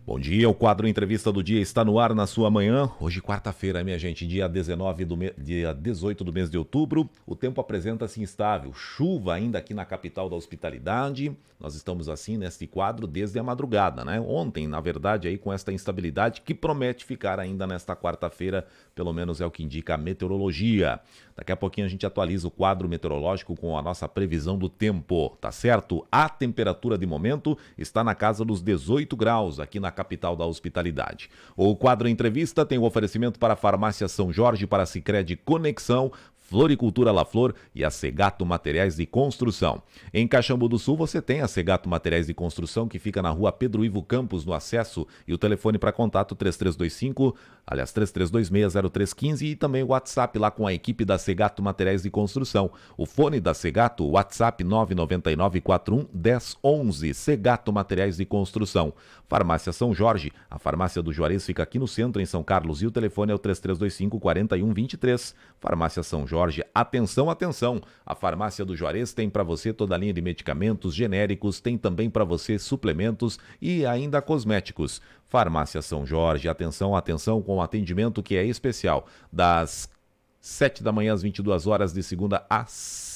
Bom dia, o quadro Entrevista do Dia está no ar na sua manhã. Hoje, quarta-feira, minha gente, dia 18 do mês de outubro. O tempo apresenta-se instável, chuva ainda aqui na capital da hospitalidade. Nós estamos assim neste quadro desde a madrugada, né? Ontem, na verdade, aí com esta instabilidade que promete ficar ainda nesta quarta-feira, pelo menos é o que indica a meteorologia. Daqui a pouquinho a gente atualiza o quadro meteorológico com a nossa previsão do tempo, tá certo? A temperatura de momento está na casa dos 18 graus aqui na capital da hospitalidade. O quadro Entrevista tem o oferecimento para a Farmácia São Jorge, para a Sicredi Conexão, Floricultura La Flor e a Segato Materiais de Construção. Em Caxambu do Sul você tem a Segato Materiais de Construção, que fica na rua Pedro Ivo Campos, no acesso, e o telefone para contato 3326-0315 e também o WhatsApp lá com a equipe da Segato Materiais de Construção. O fone da Segato, WhatsApp 999411011, Segato Materiais de Construção. Farmácia São Jorge, a farmácia do Juarez fica aqui no centro, em São Carlos, e o telefone é o 3325-4123. Farmácia São Jorge, atenção, atenção! A farmácia do Juarez tem para você toda a linha de medicamentos genéricos, tem também para você suplementos e ainda cosméticos. Farmácia São Jorge, atenção, atenção, com atendimento que é especial, das 7 da manhã às 22 horas, de segunda a sábado.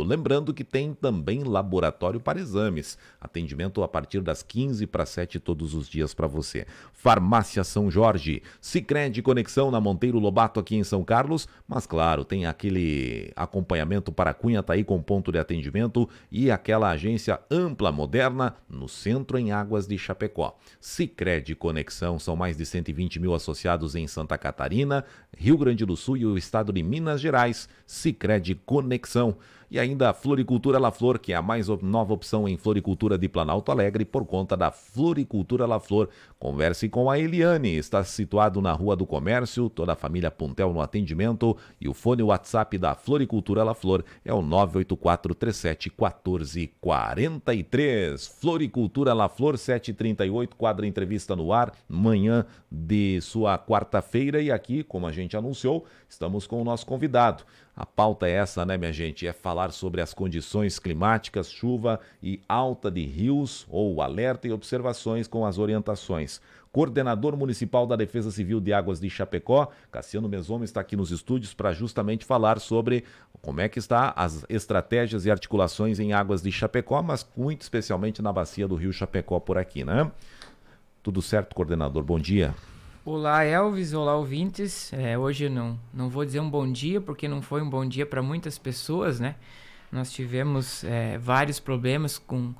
Lembrando que tem também laboratório para exames. Atendimento a partir das 15 para 7 todos os dias para você. Farmácia São Jorge. Sicredi Conexão na Monteiro Lobato aqui em São Carlos. Mas claro, tem aquele acompanhamento para Cunhataí com ponto de atendimento e aquela agência ampla, moderna, no centro em Águas de Chapecó. Sicredi Conexão, são mais de 120 mil associados em Santa Catarina, Rio Grande do Sul e o estado de Minas Gerais. Sicredi Conexão. E ainda a Floricultura La Flor, que é a mais nova opção em floricultura de Planalto Alegre, por conta da Floricultura La Flor. Converse com a Eliane, está situado na Rua do Comércio, toda a família Puntel no atendimento, e o fone WhatsApp da Floricultura La Flor é o 984371443. Floricultura La Flor, 7h38, quadro Entrevista no ar, manhã de sua quarta-feira, e aqui, como a gente anunciou, estamos com o nosso convidado. A pauta é essa, né, minha gente? É falar sobre as condições climáticas, chuva e alta de rios, ou alerta e observações com as orientações. Coordenador Municipal da Defesa Civil de Águas de Chapecó, Cassiano Mesomo, está aqui nos estúdios para justamente falar sobre como é que está as estratégias e articulações em Águas de Chapecó, mas muito especialmente na bacia do Rio Chapecó por aqui, né? Tudo certo, coordenador? Bom dia. Olá, Elvis, olá, ouvintes. Hoje eu não vou dizer um bom dia, porque não foi um bom dia para muitas pessoas, né? Nós tivemos vários problemas com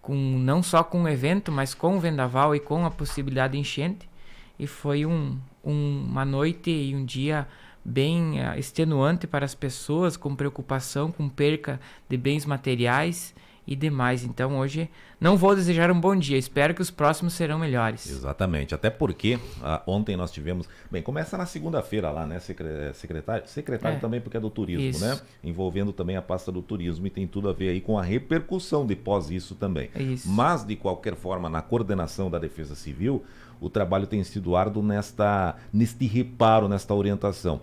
não só com o evento, mas com o vendaval e com a possibilidade de enchente. E foi uma noite e um dia bem extenuante para as pessoas, com preocupação, com perca de bens materiais e demais. Então hoje não vou desejar um bom dia, espero que os próximos serão melhores. Exatamente, até porque ontem nós tivemos, bem, começa na segunda-feira lá, né, secretário também, porque é do turismo, isso, né, envolvendo também a pasta do turismo, e tem tudo a ver aí com a repercussão de pós isso também. Isso. Mas de qualquer forma, na coordenação da Defesa Civil, o trabalho tem sido árduo neste reparo, nesta orientação.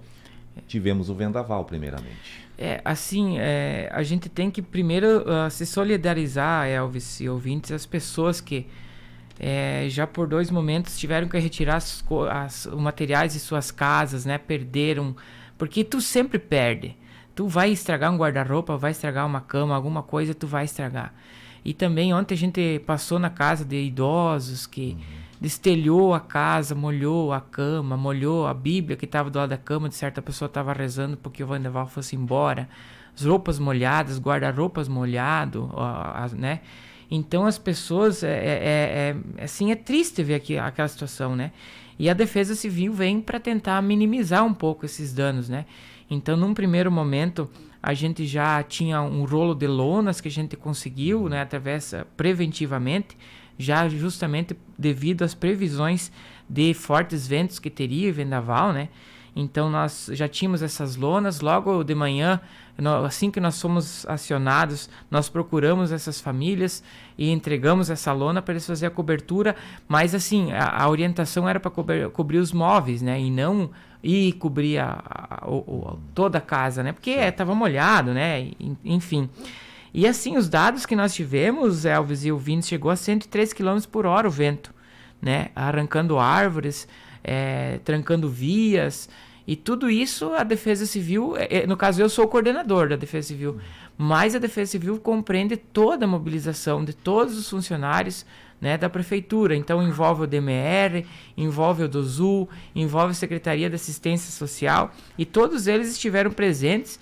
Tivemos o vendaval primeiramente. A gente tem que primeiro se solidarizar, Elvis e ouvintes, as pessoas que já por 2 momentos tiveram que retirar os materiais de suas casas, né? Perderam, porque tu sempre perde. Tu vai estragar um guarda-roupa, vai estragar uma cama, alguma coisa tu vai estragar. E também ontem a gente passou na casa de idosos que destelhou a casa, molhou a cama, molhou a Bíblia que estava do lado da cama, de certa pessoa estava rezando porque o vendaval fosse embora, as roupas molhadas, guarda-roupas molhado, né? Então as pessoas, assim, é triste ver aquela situação, né? E a Defesa Civil vem para tentar minimizar um pouco esses danos, né? Então, num primeiro momento, a gente já tinha um rolo de lonas que a gente conseguiu, né, preventivamente, já justamente devido às previsões de fortes ventos que teria vendaval, né? Então nós já tínhamos essas lonas. Logo de manhã, assim que nós fomos acionados, nós procuramos essas famílias e entregamos essa lona para eles fazerem a cobertura, mas assim, a orientação era para cobrir os móveis, né? E não cobrir toda a casa, né? Porque estava molhado, né? Enfim. E assim, os dados que nós tivemos, Elvis e ouvintes, chegou a 103 km por hora o vento. né? Arrancando árvores, trancando vias, e tudo isso a Defesa Civil, no caso eu sou o coordenador da Defesa Civil, mas a Defesa Civil compreende toda a mobilização de todos os funcionários, né, da Prefeitura. Então envolve o DMR, envolve o DOSU, envolve a Secretaria de Assistência Social, e todos eles estiveram presentes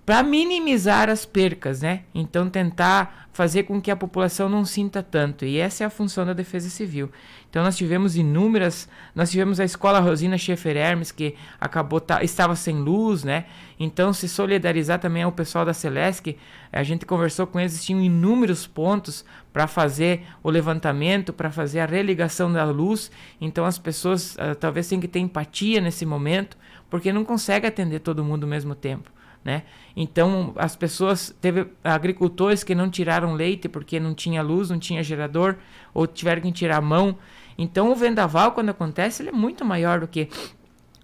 para minimizar as percas, né? Então tentar fazer com que a população não sinta tanto, e essa é a função da Defesa Civil. Então nós tivemos a Escola Rosina Schaefer Hermes, que estava sem luz, né? Então se solidarizar também ao pessoal da Celesc, a gente conversou com eles, tinham inúmeros pontos para fazer o levantamento, para fazer a religação da luz. Então as pessoas talvez tenham que ter empatia nesse momento, porque não consegue atender todo mundo ao mesmo tempo, né? Então as pessoas, teve agricultores que não tiraram leite porque não tinha luz, não tinha gerador, ou tiveram que tirar a mão. Então o vendaval, quando acontece, ele é muito maior do que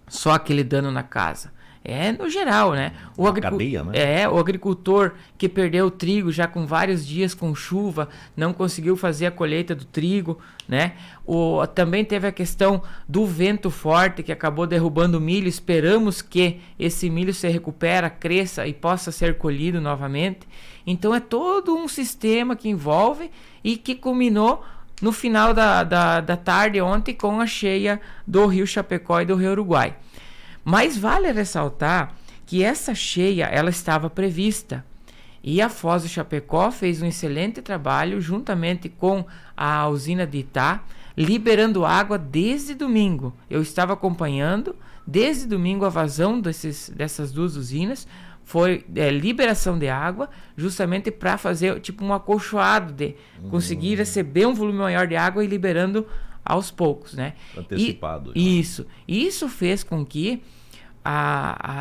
só aquele dano na casa. É no geral, né? Cadeia, né? O agricultor que perdeu o trigo já com vários dias com chuva, não conseguiu fazer a colheita do trigo, né? Também teve a questão do vento forte que acabou derrubando o milho. Esperamos que esse milho se recupere, cresça e possa ser colhido novamente. Então é todo um sistema que envolve e que culminou no final da tarde ontem com a cheia do Rio Chapecó e do Rio Uruguai. Mas vale ressaltar que essa cheia ela estava prevista, e a Foz do Chapecó fez um excelente trabalho juntamente com a usina de Itá, liberando água desde domingo. Eu estava acompanhando desde domingo a vazão dessas duas usinas. Foi liberação de água, justamente para fazer tipo um acolchoado de conseguir receber um volume maior de água e liberando aos poucos, né? Antecipado. Isso fez com que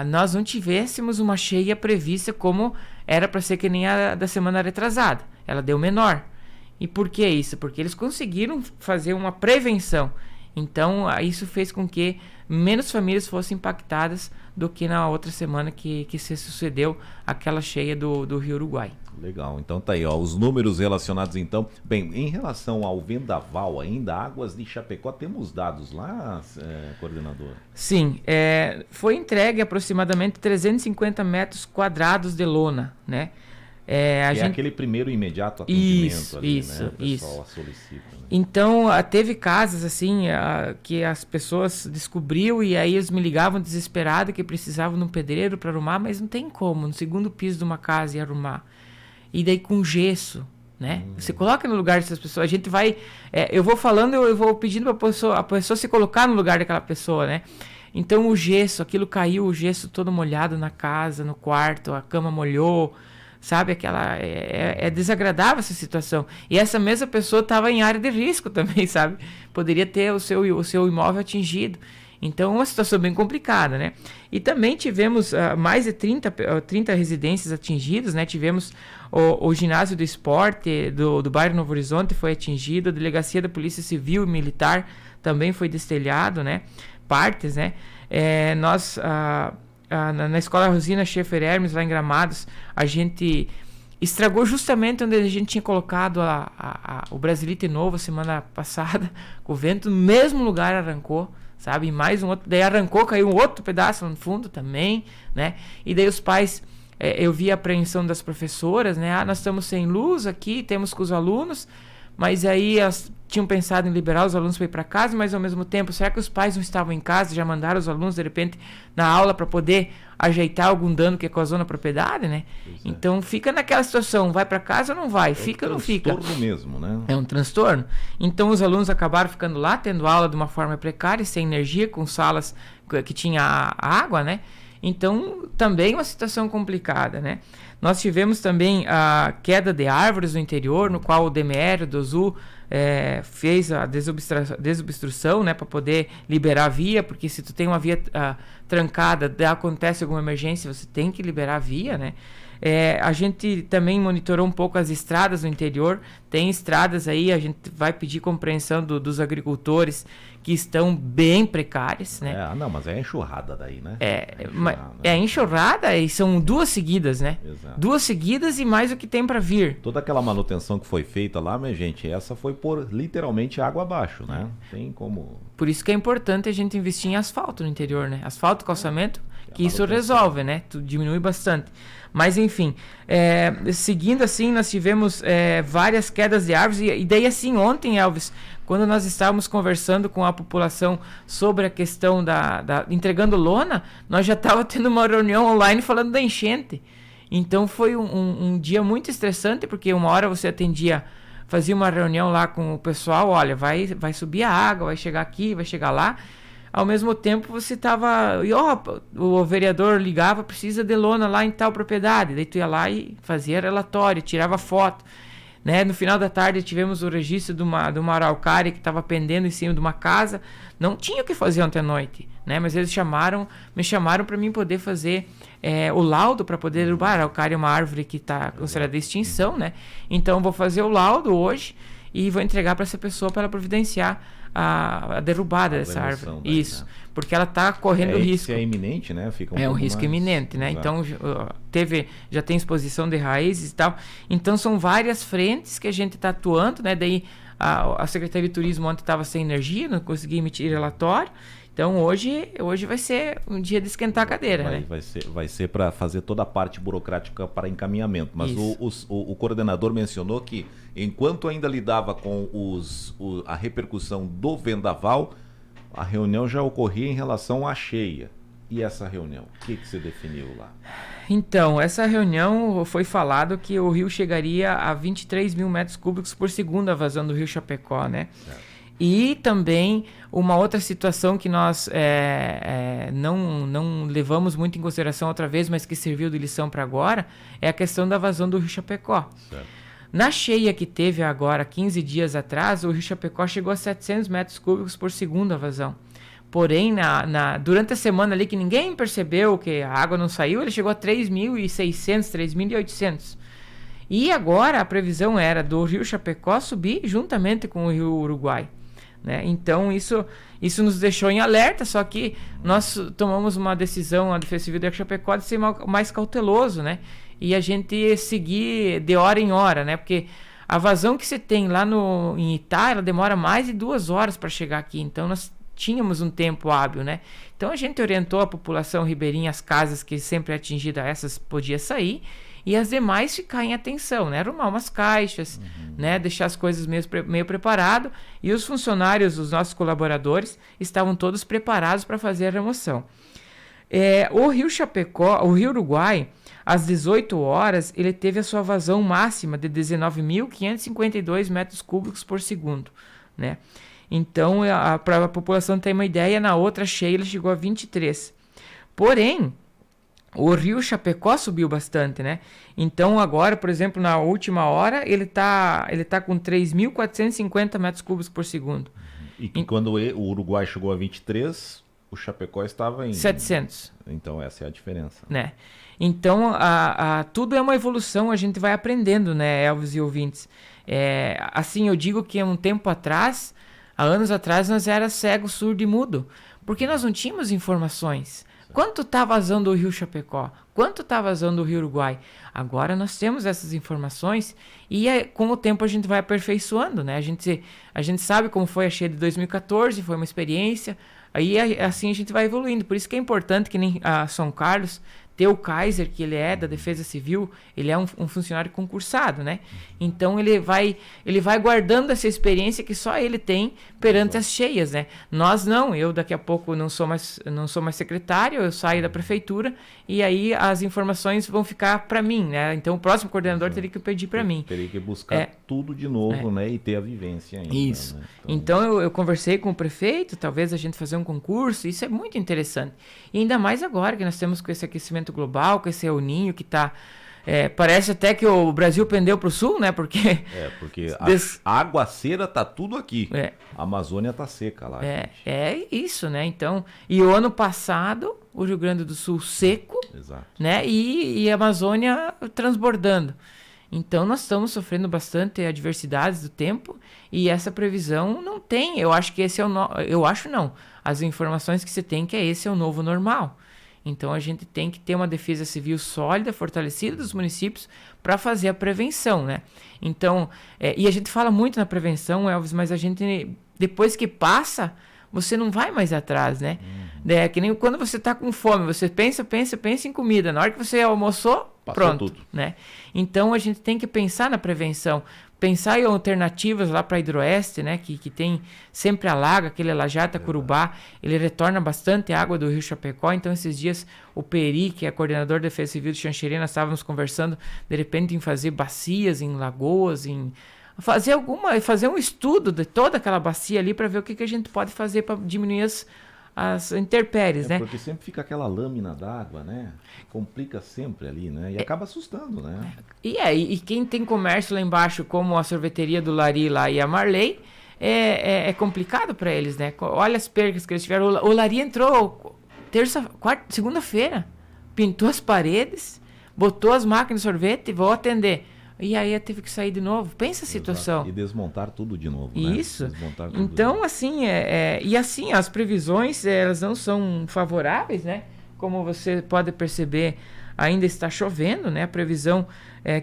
nós não tivéssemos uma cheia prevista como era para ser, que nem a da semana retrasada. Ela deu menor. E por que isso? Porque eles conseguiram fazer uma prevenção. Então isso fez com que menos famílias fossem impactadas do que na outra semana que se sucedeu aquela cheia do Rio Uruguai. Legal, então tá aí, ó, os números relacionados então. Bem, em relação ao vendaval ainda, Águas de Chapecó, temos dados lá, coordenador? Sim, foi entregue aproximadamente 350 metros quadrados de lona, né? É aquele primeiro imediato atendimento ali, né? O pessoal solicita, né? Então, teve casas assim, que as pessoas descobriu e aí eles me ligavam desesperados que precisavam de um pedreiro para arrumar, mas não tem como, no segundo piso de uma casa ia arrumar. E daí com gesso, né? Você coloca no lugar dessas pessoas, a gente vai... eu vou falando, eu vou pedindo a pessoa se colocar no lugar daquela pessoa, né? Então o gesso, aquilo caiu, o gesso todo molhado na casa, no quarto, a cama molhou, sabe? É desagradável essa situação. E essa mesma pessoa estava em área de risco também, sabe? Poderia ter o seu imóvel atingido. Então, uma situação bem complicada, né? E também tivemos mais de 30 residências atingidas, né? Tivemos o ginásio do esporte do bairro Novo Horizonte foi atingido, a delegacia da Polícia Civil e Militar também foi destelhado, né? Partes, né? Nós... na Escola Rosina Schaefer Hermes, lá em Gramados, a gente estragou justamente onde a gente tinha colocado o Brasilite novo semana passada, com o vento, no mesmo lugar arrancou, sabe? E mais um outro, daí arrancou, caiu um outro pedaço no fundo também, né? E daí os pais, eu vi a apreensão das professoras, né? Nós estamos sem luz aqui, temos com os alunos, mas aí elas tinham pensado em liberar os alunos para ir para casa, mas ao mesmo tempo, será que os pais não estavam em casa, já mandaram os alunos de repente na aula para poder ajeitar algum dano que causou na propriedade, né? Então fica naquela situação, vai para casa ou não vai, fica ou não fica. É um transtorno mesmo, né? É um transtorno. Então os alunos acabaram ficando lá, tendo aula de uma forma precária, sem energia, com salas que tinha água, né? Então também uma situação complicada, né? Nós tivemos também a queda de árvores no interior, no qual o DMR, o DOSU, fez a desobstrução, né, para poder liberar a via, porque se tu tem uma via trancada, acontece alguma emergência, você tem que liberar a via, né? A gente também monitorou um pouco as estradas no interior. Tem estradas aí, a gente vai pedir compreensão dos agricultores que estão bem precárias, né? Não, mas é enxurrada daí, né? É enxurrada e são 2 seguidas, né? Exato. 2 seguidas e mais o que tem para vir. Toda aquela manutenção que foi feita lá, minha gente, essa foi por literalmente água abaixo, né? Tem como... Por isso que é importante a gente investir em asfalto no interior, né? Asfalto, calçamento, que isso resolve, né? Diminui bastante. Mas enfim, seguindo assim, nós tivemos várias quedas de árvores. E daí assim, ontem, Elvis, quando nós estávamos conversando com a população sobre a questão entregando lona, nós já estávamos tendo uma reunião online falando da enchente. Então foi um dia muito estressante, porque uma hora você fazia uma reunião lá com o pessoal, olha, vai subir a água, vai chegar aqui, vai chegar lá. Ao mesmo tempo você estava... o vereador ligava, precisa de lona lá em tal propriedade. Daí tu ia lá e fazia relatório, tirava foto. Né? No final da tarde tivemos o registro de uma araucária que estava pendendo em cima de uma casa. Não tinha o que fazer ontem à noite. Né? Mas eles me chamaram para mim poder fazer o laudo para poder derrubar. A araucária é uma árvore que está considerada de extinção. Né? Então eu vou fazer o laudo hoje e vou entregar para essa pessoa para ela providenciar a derrubada dessa árvore. Daí, isso, né? Porque ela está correndo risco. Se é iminente, né? Fica um risco iminente, né? Exato. Então já tem exposição de raízes e tal. Então são várias frentes que a gente está atuando, né? Daí a Secretaria de Turismo ontem estava sem energia, não conseguia emitir relatório. Então hoje vai ser um dia de esquentar a cadeira, né? Vai ser para fazer toda a parte burocrática para encaminhamento. Mas o coordenador mencionou que enquanto ainda lidava com a repercussão do vendaval, a reunião já ocorria em relação à cheia. E essa reunião, o que você definiu lá? Então, essa reunião foi falado que o rio chegaria a 23 mil metros cúbicos por segundo a vazão do rio Chapecó, né? Certo. E também uma outra situação que nós não levamos muito em consideração outra vez, mas que serviu de lição para agora, é a questão da vazão do rio Chapecó. Certo. Na cheia que teve agora, 15 dias atrás, o rio Chapecó chegou a 700 metros cúbicos por segundo a vazão. Porém, durante a semana ali que ninguém percebeu que a água não saiu, ele chegou a 3.600, 3.800. E agora a previsão era do rio Chapecó subir juntamente com o rio Uruguai. Né? Então isso nos deixou em alerta, só que nós tomamos uma decisão, a Defesa Civil de Chapecó, de ser mais cauteloso, né? E a gente seguir de hora em hora, né? Porque a vazão que você tem lá em Itá, ela demora mais de 2 horas para chegar aqui, então nós tínhamos um tempo hábil, né? Então a gente orientou a população ribeirinha, as casas que sempre atingida essas podia sair, e as demais ficar em atenção, né? Arrumar umas caixas, né? Deixar as coisas meio preparado, e os funcionários, os nossos colaboradores, estavam todos preparados para fazer a remoção. O rio Chapecó, o rio Uruguai, às 18 horas, ele teve a sua vazão máxima de 19.552 metros cúbicos por segundo, né? Então, para a população ter uma ideia, na outra cheia ele chegou a 23. Porém, o rio Chapecó subiu bastante, né? Então agora, por exemplo, na última hora, ele tá com 3.450 metros cúbicos por segundo. E quando o Uruguai chegou a 23, o Chapecó estava em 700. Então essa é a diferença. Né? Então tudo é uma evolução, a gente vai aprendendo, né, Elvis e ouvintes. Assim, eu digo que há um tempo atrás, há anos atrás, nós era cego, surdo e mudo, porque nós não tínhamos informações. Quanto está vazando o rio Chapecó? Quanto está vazando o rio Uruguai? Agora nós temos essas informações e com o tempo a gente vai aperfeiçoando, né? A gente sabe como foi a cheia de 2014, foi uma experiência, aí assim a gente vai evoluindo. Por isso que é importante que nem a São Carlos ter o Kaiser, que ele é da Defesa Civil, ele é um funcionário concursado, né? Então ele vai guardando essa experiência que só ele tem perante as cheias, né? Nós não, eu daqui a pouco não sou mais secretário, eu saio da prefeitura e aí as informações vão ficar para mim, né? Então o próximo coordenador teria que pedir para mim. Teria que buscar tudo de novo, né? E ter a vivência ainda. Isso. Né? Então eu conversei com o prefeito, talvez a gente fazer um concurso, isso é muito interessante. E ainda mais agora que nós temos com esse aquecimento global, com esse El Niño que está Parece até que o Brasil pendeu para o sul, né? Porque a aguaceira tá tudo aqui. A Amazônia tá seca lá. É isso, né? Então, e o ano passado, o Rio Grande do Sul seco, exato, né? E a Amazônia transbordando. Então, nós estamos sofrendo bastante adversidades do tempo e essa previsão não tem. Eu acho que esse é eu acho não. As informações que você tem que esse é o novo normal. Então, a gente tem que ter uma defesa civil sólida, fortalecida dos municípios para fazer a prevenção, né? Então, e a gente fala muito na prevenção, Elvis, mas a gente, depois que passa, você não vai mais atrás, né? Que nem quando você está com fome, você pensa em comida. Na hora que você almoçou, passou pronto, tudo, né? Então, a gente tem que pensar na prevenção. Pensar em alternativas lá para Hidroeste, né? Que tem sempre alaga, aquele Alajata Curubá, ele retorna bastante água do Rio Chapecó. Então, esses dias, o Peri, que é coordenador de Defesa Civil de Xanxerê, nós estávamos conversando, de repente, em fazer bacias, em lagoas, em fazer um estudo de toda aquela bacia ali para ver o que a gente pode fazer para diminuir as intempéries, né? Porque sempre fica aquela lâmina d'água, né? Complica sempre ali, né? E acaba assustando, né? E quem tem comércio lá embaixo, como a sorveteria do Lari lá e a Marley, é complicado para eles, né? Olha as percas que eles tiveram. O Lari entrou segunda-feira, pintou as paredes, botou as máquinas de sorvete e vou atender. E aí teve que sair de novo. Pensa a situação. E desmontar tudo de novo, né? Isso. Então, assim, e assim, as previsões, elas não são favoráveis, né? Como você pode perceber, ainda está chovendo, né? A previsão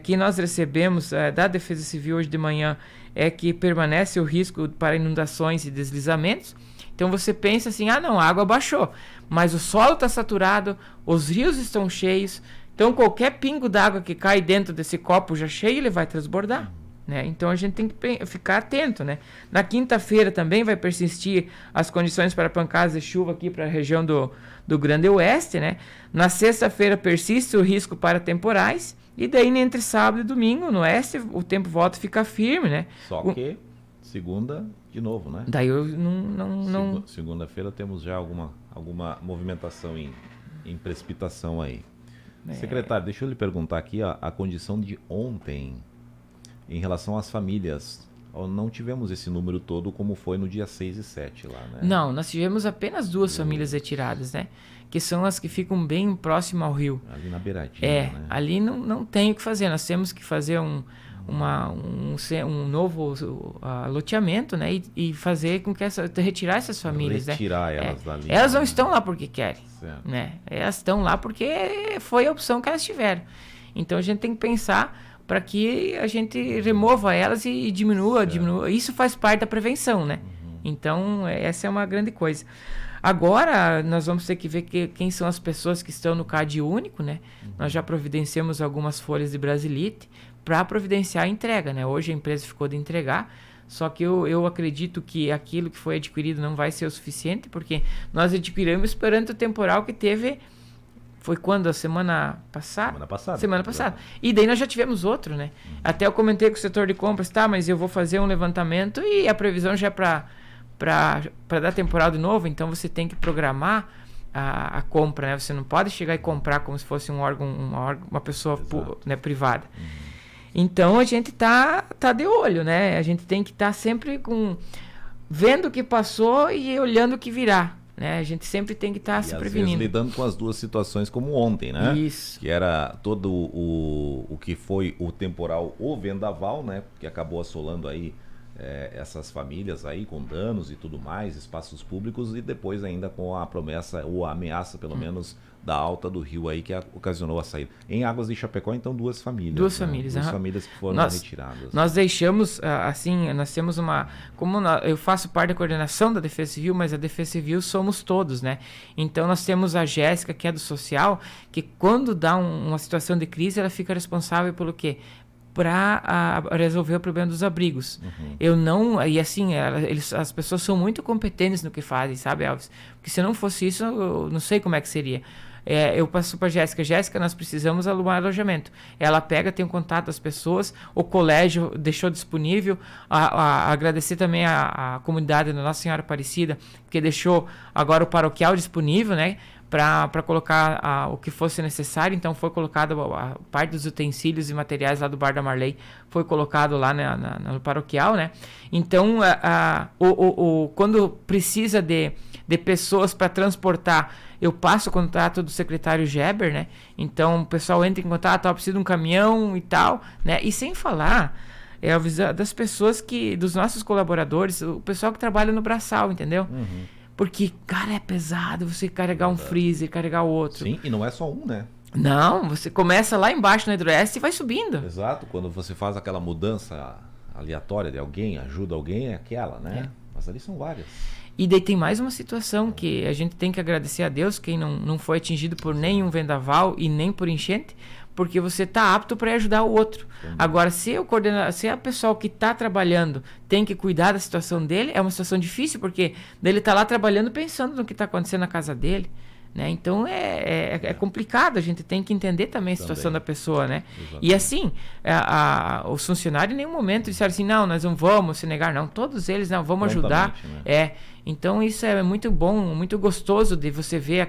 que nós recebemos da Defesa Civil hoje de manhã é que permanece o risco para inundações e deslizamentos. Então, você pensa assim, não, a água baixou, mas o solo está saturado, os rios estão cheios. Então, qualquer pingo d'água que cai dentro desse copo já cheio, ele vai transbordar, né? Então, a gente tem que ficar atento, né? Na quinta-feira também vai persistir as condições para pancadas de chuva aqui para a região do Grande Oeste, né? Na sexta-feira persiste o risco para temporais e daí, entre sábado e domingo, no oeste, o tempo volta a ficar firme, né? Só que segunda, de novo, né? Daí eu não... Segunda-feira temos já alguma movimentação em precipitação aí. Secretário, deixa eu lhe perguntar aqui a condição de ontem em relação às famílias. Não tivemos esse número todo como foi no dia 6 e 7 lá, né? Não, nós tivemos apenas 2 famílias retiradas, né? Que são as que ficam bem próximo ao rio. Ali na beiradinha, né? Ali não tem o que fazer. Nós temos que fazer um novo loteamento, né? E fazer com que retirar essas famílias, retirar elas dali. Elas não estão lá porque querem, certo, né? Elas estão lá porque foi a opção que elas tiveram. Então a gente tem que pensar para que a gente remova elas e diminua. Isso faz parte da prevenção, né? Então essa é uma grande coisa. Agora nós vamos ter que ver quem são as pessoas que estão no CAD único, né? Nós já providenciamos algumas folhas de brasilite para providenciar a entrega, né? Hoje a empresa ficou de entregar, só que eu acredito que aquilo que foi adquirido não vai ser o suficiente, porque nós adquirimos perante o temporal que teve, foi quando? A semana passada? Semana passada. E daí nós já tivemos outro, né? Até eu comentei com o setor de compras, mas eu vou fazer um levantamento e a previsão já é para dar temporal de novo, então você tem que programar a compra, né? Você não pode chegar e comprar como se fosse uma pessoa né, privada. Então a gente tá de olho, né? A gente tem que estar sempre vendo o que passou e olhando o que virá, né? A gente sempre tem que estar se prevenindo. Lidando com as duas situações como ontem, né? Isso. Que era todo o que foi o temporal, o vendaval, né? Que acabou assolando aí essas famílias aí com danos e tudo mais, espaços públicos, e depois ainda com a promessa ou a ameaça, pelo menos, da alta do rio aí que ocasionou a saída. Em Águas de Chapecó, então, 2 famílias. 2 famílias. 2 famílias que foram retiradas. Nós deixamos, assim, nós temos eu faço parte da coordenação da Defesa Civil, mas a Defesa Civil somos todos, né? Então nós temos a Jéssica, que é do social, que quando dá uma situação de crise, ela fica responsável pelo quê? Para resolver o problema dos abrigos. E assim, as pessoas são muito competentes no que fazem, sabe, Elvis? Porque se não fosse isso, eu não sei como é que seria. eu passo para Jéssica, nós precisamos alugar alojamento. Ela pega, tem o contato das pessoas, o colégio deixou disponível, agradecer também a comunidade da Nossa Senhora Aparecida, que deixou agora o paroquial disponível, né? Para colocar o que fosse necessário. Então foi colocado a parte dos utensílios e materiais lá do Bar da Marley, foi colocado lá no paroquial, né? Então quando precisa de pessoas para transportar, eu passo o contato do secretário Geber, né? Então o pessoal entra em contato, precisa de um caminhão e tal, né? E sem falar das pessoas dos nossos colaboradores, o pessoal que trabalha no braçal, entendeu? Porque, cara, é pesado você carregar um freezer, carregar o outro. Sim, e não é só um, né? Não, você começa lá embaixo no Hidroeste e vai subindo. Exato, quando você faz aquela mudança aleatória de alguém, ajuda alguém, é aquela, né? Mas ali são várias. E daí tem mais uma situação que a gente tem que agradecer a Deus, quem não foi atingido por nenhum vendaval e nem por enchente, porque você está apto para ajudar o outro. Agora, se a pessoa que está trabalhando tem que cuidar da situação dele, é uma situação difícil, porque ele está lá trabalhando pensando no que está acontecendo na casa dele. Né? Então é complicado, a gente tem que entender também a situação da pessoa, né? E assim, os funcionários em nenhum momento disseram assim, não, nós não vamos se negar, não, todos eles, não, vamos ajudar, né? Então isso é muito bom, muito gostoso de você ver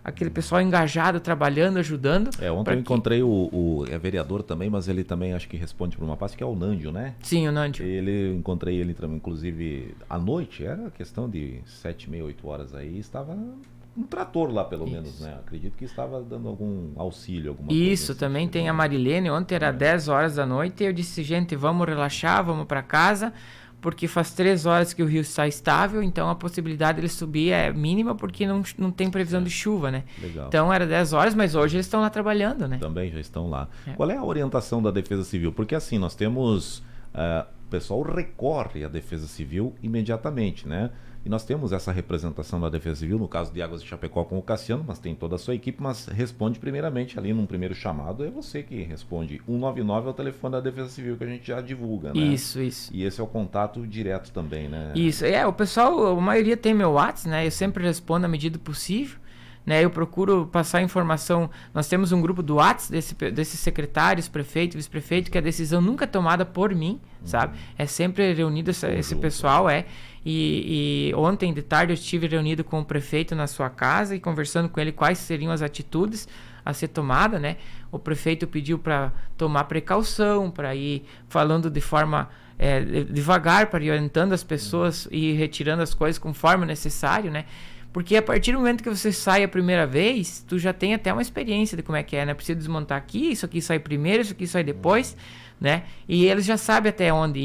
aquele pessoal engajado, trabalhando, ajudando. Ontem eu encontrei o vereador também, mas ele também acho que responde por uma parte, que é o Nândio, né? Sim, o Nândio. Encontrei ele também, inclusive, à noite, era questão de 7h30, 8 horas aí, estava um trator lá, pelo menos, né? Acredito que estava dando algum auxílio, alguma coisa. Isso, também tem a Marilene, ontem era 10 horas da noite, e eu disse, gente, vamos relaxar, vamos para casa, porque faz 3 horas que o rio está estável, então a possibilidade de ele subir é mínima, porque não tem previsão de chuva, né? Legal. Então era 10 horas, mas hoje eles estão lá trabalhando, né? Também já estão lá. Qual é a orientação da Defesa Civil? Porque assim, nós temos... o pessoal recorre à Defesa Civil imediatamente, né? E nós temos essa representação da Defesa Civil, no caso de Águas de Chapecó com o Cassiano, mas tem toda a sua equipe, mas responde primeiramente ali num primeiro chamado, é você que responde. 199 é o telefone da Defesa Civil que a gente já divulga, né? Isso. E esse é o contato direto também, né? Isso, o pessoal, a maioria tem meu WhatsApp, né? Eu sempre respondo à medida possível. Né, eu procuro passar informação. Nós temos um grupo do WhatsApp desses secretários, prefeito, vice-prefeito, que a decisão nunca é tomada por mim, sabe? É sempre reunido esse pessoal, E ontem de tarde eu estive reunido com o prefeito na sua casa e conversando com ele quais seriam as atitudes a ser tomada, né? O prefeito pediu para tomar precaução, para ir falando de forma devagar, para ir orientando as pessoas e retirando as coisas conforme necessário, né? Porque a partir do momento que você sai a primeira vez, tu já tem até uma experiência de como é que é, né? Precisa desmontar aqui, isso aqui sai primeiro, isso aqui sai depois, né? E eles já sabem até aonde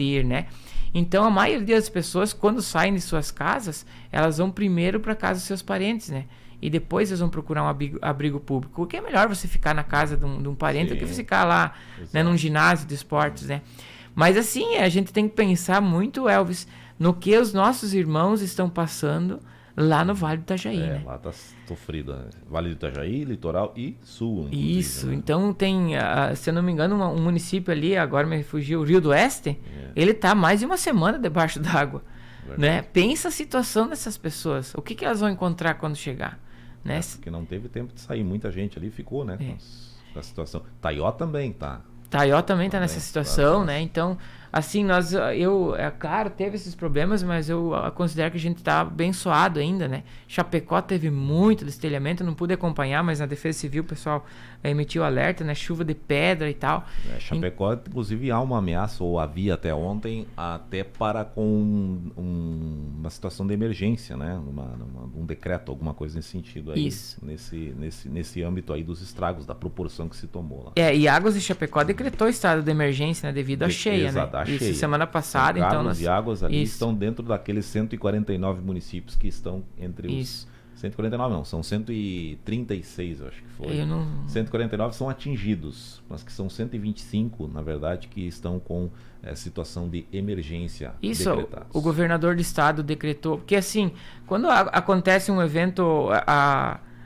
ir, né? Então a maioria das pessoas, quando saem de suas casas, elas vão primeiro para casa dos seus parentes, né? E depois eles vão procurar um abrigo público. O que é melhor você ficar na casa de um parente do que você ficar lá, né, num ginásio de esportes, né? Mas assim, a gente tem que pensar muito, Elvis, no que os nossos irmãos estão passando lá no Vale do Itajaí, né? Lá tá sofrido, né? Vale do Itajaí, litoral e sul. Isso, né? Então tem, se eu não me engano, um município ali, agora me fugiu, o Rio do Oeste, ele tá mais de uma semana debaixo d'água, né? Pensa a situação dessas pessoas, o que elas vão encontrar quando chegar, né? Porque não teve tempo de sair, muita gente ali ficou, né? Com a situação. Taió também tá. Taió também tá nessa situação, né? Então, assim, claro, teve esses problemas, mas eu considero que a gente tá abençoado ainda, né? Chapecó teve muito destelhamento, não pude acompanhar, mas na Defesa Civil o pessoal emitiu alerta, né? Chuva de pedra e tal. Chapecó, inclusive, há uma ameaça, ou havia até ontem, até para com uma situação de emergência, né? Um decreto, alguma coisa nesse sentido aí. Isso. Nesse âmbito aí dos estragos, da proporção que se tomou lá. E Águas de Chapecó decretou estado de emergência, né? Devido à cheia, exato, né? Cheia. Isso, semana passada, São então... Carlos e Águas ali estão dentro daqueles 149 municípios que estão entre os... 149 não, são 136, eu acho que foi. 149 são atingidos, mas que são 125, na verdade, que estão com situação de emergência decretados. O governador do estado decretou, porque assim, quando acontece um evento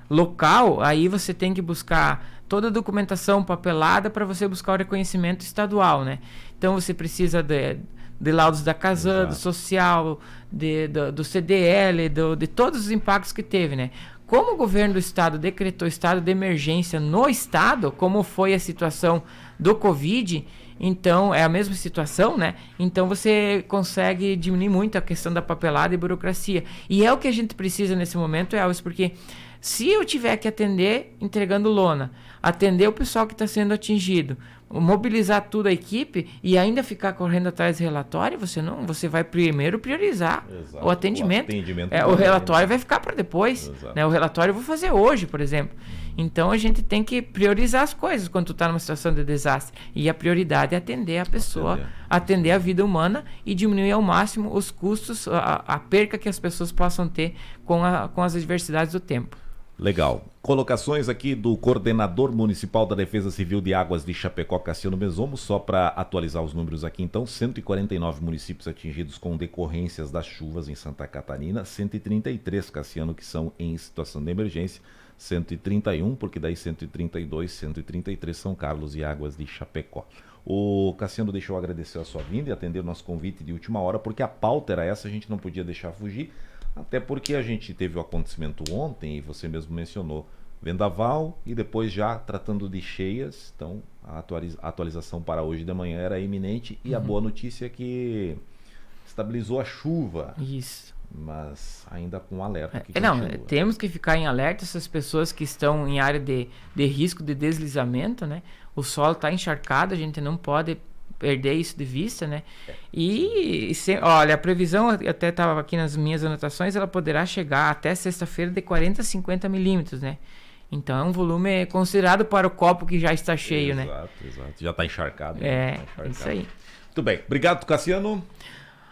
local, aí você tem que buscar toda a documentação papelada para você buscar o reconhecimento estadual, né? Então você precisa de laudos da Casan, do social, do CDL, de todos os impactos que teve, né? como o governo do estado decretou estado de emergência no estado, como foi a situação do Covid, então é a mesma situação, né? Então você consegue diminuir muito a questão da papelada e burocracia. E é o que a gente precisa nesse momento, Elvis, porque se eu tiver que atender entregando lona, atender o pessoal que está sendo atingido, mobilizar toda a equipe e ainda ficar correndo atrás do relatório, você vai primeiro priorizar o atendimento. O relatório vai ficar para depois. Né? O relatório eu vou fazer hoje, por exemplo. Então a gente tem que priorizar as coisas quando tu está numa situação de desastre. E a prioridade é atender a pessoa, atender a vida humana e diminuir ao máximo os custos, a perca que as pessoas possam ter com as adversidades do tempo. Legal. Colocações aqui do coordenador municipal da Defesa Civil de Águas de Chapecó, Cassiano Mesomo, só para atualizar os números aqui então, 149 municípios atingidos com decorrências das chuvas em Santa Catarina, 133, Cassiano, que são em situação de emergência, 131, porque daí 132, 133 São Carlos e Águas de Chapecó. O Cassiano, deixa eu agradecer a sua vinda e atender o nosso convite de última hora, porque a pauta era essa, a gente não podia deixar fugir, até porque a gente teve o acontecimento ontem, e você mesmo mencionou, vendaval, e depois já tratando de cheias, então a atualização para hoje de manhã era iminente, e a boa notícia é que estabilizou a chuva. Isso. Mas ainda com alerta. Temos que ficar em alerta essas pessoas que estão em área de risco de deslizamento, né? O solo está encharcado, a gente não pode perder isso de vista, né? Olha, a previsão, até estava aqui nas minhas anotações, ela poderá chegar até sexta-feira de 40 a 50 milímetros, né? Então é um volume considerado para o copo que já está cheio, né? Exato. Já está encharcado. Isso aí. Muito bem. Obrigado, Cassiano.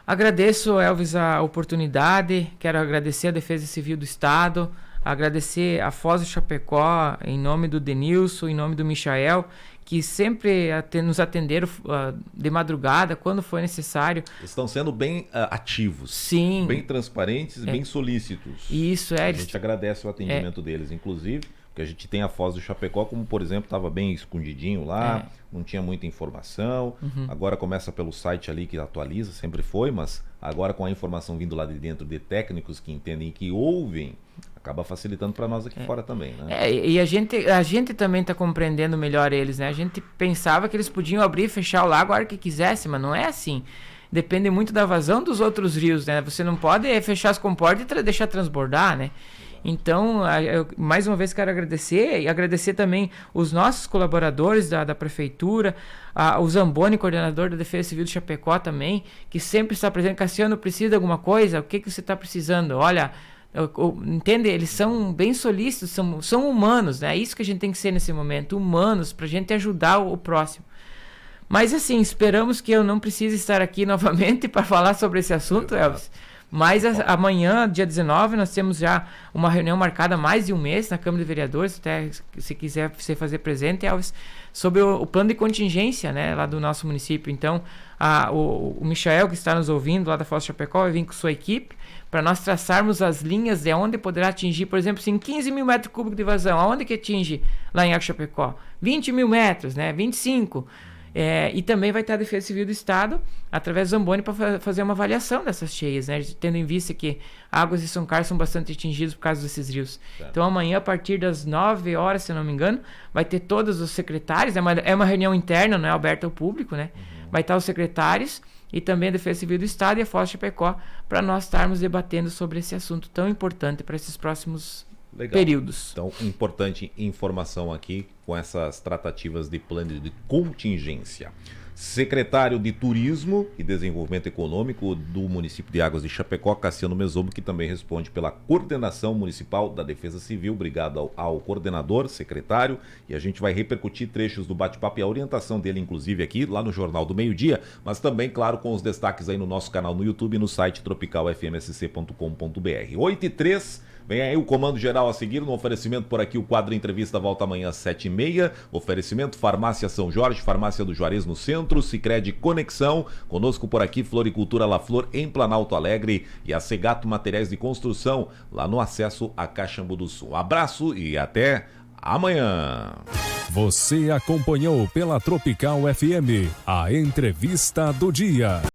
Agradeço, Elvis, a oportunidade. Quero agradecer a Defesa Civil do Estado, agradecer a Foz do Chapecó, em nome do Denilson, em nome do Michael, que sempre nos atenderam de madrugada, quando foi necessário. Estão sendo bem ativos. Sim. Bem transparentes e bem solícitos. Isso, A gente agradece o atendimento deles, inclusive, porque a gente tem a Foz do Chapecó, como por exemplo, estava bem escondidinho lá, não tinha muita informação. Agora começa pelo site ali que atualiza, sempre foi, mas agora com a informação vindo lá de dentro de técnicos que entendem e que ouvem, acaba facilitando para nós aqui fora também, né? E a gente também está compreendendo melhor eles, né? A gente pensava que eles podiam abrir e fechar o lago a hora que quisesse, mas não é assim. Depende muito da vazão dos outros rios, né? Você não pode fechar as comportas e deixar transbordar, né? Então, eu mais uma vez quero agradecer, e agradecer também os nossos colaboradores da Prefeitura, o Zamboni, coordenador da Defesa Civil de Chapecó também, que sempre está presente. Cassiano, precisa de alguma coisa? O que você está precisando? Olha, entende? Eles são bem solícitos, são humanos, né? É isso que a gente tem que ser nesse momento, humanos, para a gente ajudar o próximo. Mas assim, esperamos que eu não precise estar aqui novamente para falar sobre esse assunto, Elvis. Mas amanhã, dia 19, nós temos já uma reunião marcada há mais de um mês na Câmara de Vereadores, até se quiser você fazer presente, Elvis, sobre o plano de contingência, né, lá do nosso município. Então, o Michael, que está nos ouvindo lá da Foz do Chapecó, vai vir com sua equipe para nós traçarmos as linhas de onde poderá atingir, por exemplo, assim, 15 mil metros cúbicos de vazão. Aonde que atinge lá em Água Chapecó? 20 mil metros, né? 25. E também vai ter a Defesa Civil do Estado, através do Zamboni, para fazer uma avaliação dessas cheias, né? Tendo em vista que Águas e São Carlos são bastante atingidos por causa desses rios. Certo. Então amanhã, a partir das 9 horas, se não me engano, vai ter todos os secretários, é uma reunião interna, não é aberta ao público, né? Vai estar os secretários e também a Defesa Civil do Estado e a Foz do Chapecó, para nós estarmos debatendo sobre esse assunto tão importante para esses próximos períodos. Então, importante informação aqui com essas tratativas de plano de contingência. Secretário de Turismo e Desenvolvimento Econômico do município de Águas de Chapecó, Cassiano Mesomo, que também responde pela coordenação municipal da Defesa Civil. Obrigado ao coordenador, secretário, e a gente vai repercutir trechos do bate-papo e a orientação dele, inclusive aqui, lá no Jornal do Meio-Dia, mas também, claro, com os destaques aí no nosso canal no YouTube e no site tropicalfmsc.com.br. 8h03. Vem aí o Comando Geral a seguir, no oferecimento por aqui, o quadro Entrevista volta amanhã às 7h30. Oferecimento Farmácia São Jorge, Farmácia do Juarez no centro, Sicredi Conexão. Conosco por aqui, Floricultura La Flor em Planalto Alegre e a Segato Materiais de Construção, lá no acesso a Caxambu do Sul. Um abraço e até amanhã. Você acompanhou pela Tropical FM a Entrevista do Dia.